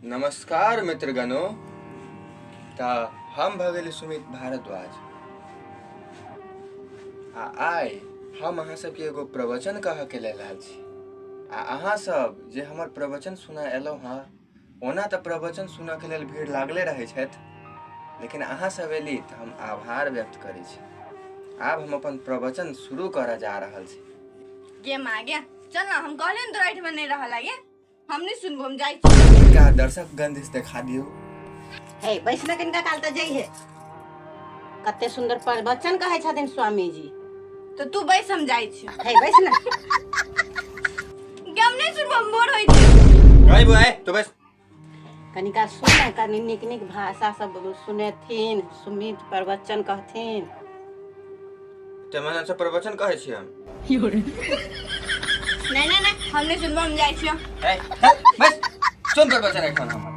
नमस्कार मित्रगणो। हम भगेल सुमित भारद्वाज आय हम अहाँ सबके एगो प्रवचन कह के लेल आयल छी। अहाँ सब जे हमर प्रवचन सुना एलहुँ हाँ, ओना तऽ प्रवचन सुनऽ के लेल भीड़ लागले रहै छथि, लेकिन अहाँ सब एली तऽ हम आभार व्यक्त करै छी। आब हम अपन प्रवचन शुरू करऽ जा रहल छी। गे माँ गे, चल ना, हम कहले तो राइट में नहीं रहा लागे, हम नहीं सुनबो, हम जाई छी। इनका दर्शक गंध से देखा दियो। हे बैसना किनका काल त जई है। कते सुंदर प्रवचन कहै छथिन स्वामी जी। तो तू बैस, हम जाई छी। हे बैसना। गे हम नहीं सुनबो, हम बोर होई छी। गई बुआई तो बस कनिका सुने, कनि निक निक भाषा सब सुनेथिन, सुमित प्रवचन कहथिन। ते मन से प्रवचन कहै छी हम। नहीं नहीं नहीं, हम नहीं सुनबो, हम जाई छी। बस सुन प्रवचन एखन हमर।